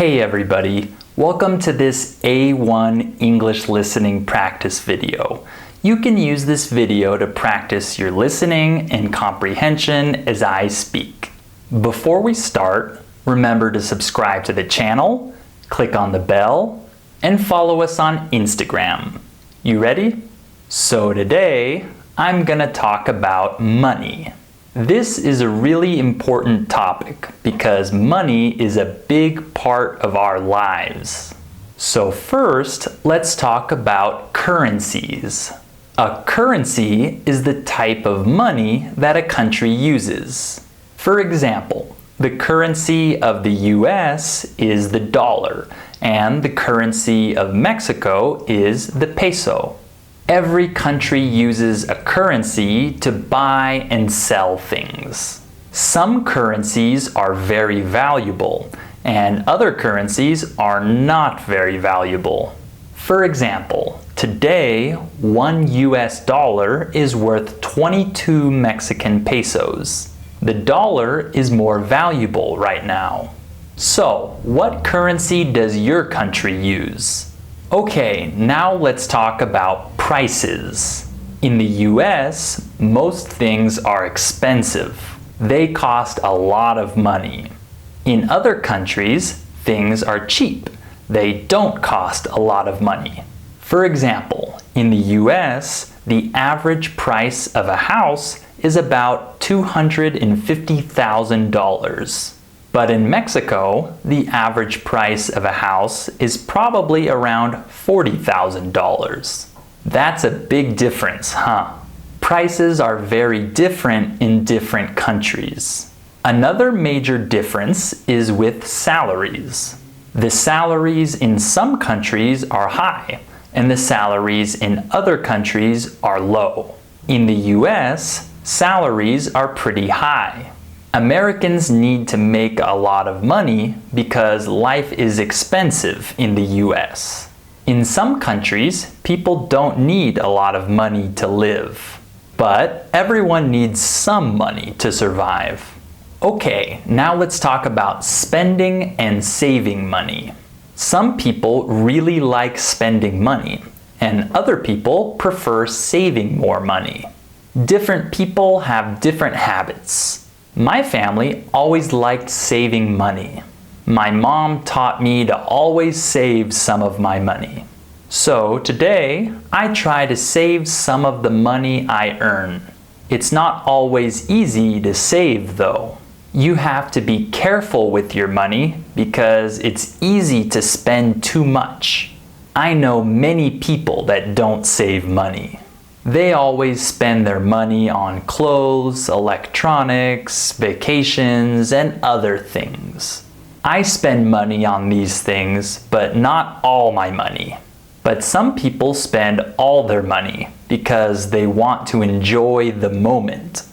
Hey everybody, welcome to this A1 English listening practice video. You can use this video to practice your listening and comprehension as I speak. Before we start, remember to subscribe to the channel, click on the bell, and follow us on Instagram. You ready? So today, I'm gonna talk about money. This is a really important topic because money is a big part of our lives. So first, let's talk about currencies. A currency is the type of money that a country uses. For example, the currency of the US is the dollar, and the currency of Mexico is the peso. Every country uses a currency to buy and sell things. Some currencies are very valuable, and other currencies are not very valuable. For example, today, one US dollar is worth 22 Mexican pesos. The dollar is more valuable right now. So, what currency does your country use? Okay, now let's talk about prices. In the US, most things are expensive. They cost a lot of money. In other countries, things are cheap. They don't cost a lot of money. For example, in the US, the average price of a house is about $250,000. But in Mexico, the average price of a house is probably around $40,000. That's a big difference, huh? Prices are very different in different countries. Another major difference is with salaries. The salaries in some countries are high, and the salaries in other countries are low. In the US, salaries are pretty high. Americans need to make a lot of money because life is expensive in the US. In some countries, people don't need a lot of money to live. But everyone needs some money to survive. Okay, now let's talk about spending and saving money. Some people really like spending money, and other people prefer saving more money. Different people have different habits. My family always liked saving money. My mom taught me to always save some of my money. So today, I try to save some of the money I earn. It's not always easy to save though. You have to be careful with your money because it's easy to spend too much. I know many people that don't save money. They always spend their money on clothes, electronics, vacations, and other things. I spend money on these things, but not all my money. But some people spend all their money because they want to enjoy the moment.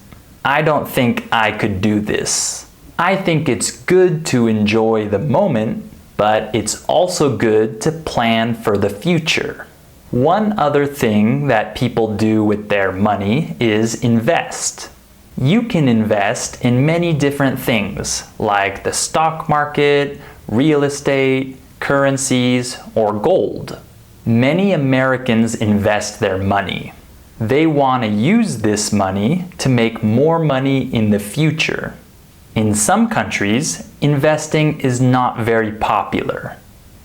I don't think I could do this. I think it's good to enjoy the moment, but it's also good to plan for the future. One other thing that people do with their money is invest. You can invest in many different things like the stock market, real estate, currencies, or gold. Many Americans invest their money. They want to use this money to make more money in the future. In some countries, investing is not very popular.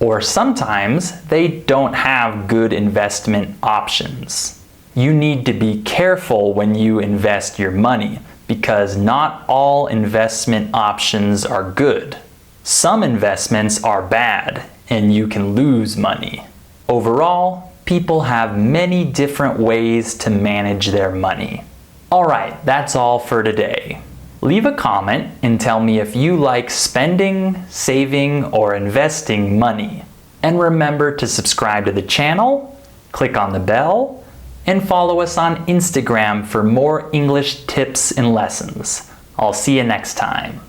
Or sometimes they don't have good investment options. You need to be careful when you invest your money because not all investment options are good. Some investments are bad and you can lose money. Overall, people have many different ways to manage their money. Alright, that's all for today. Leave a comment and tell me if you like spending, saving, or investing money. And remember to subscribe to the channel, click on the bell, and follow us on Instagram for more English tips and lessons. I'll see you next time.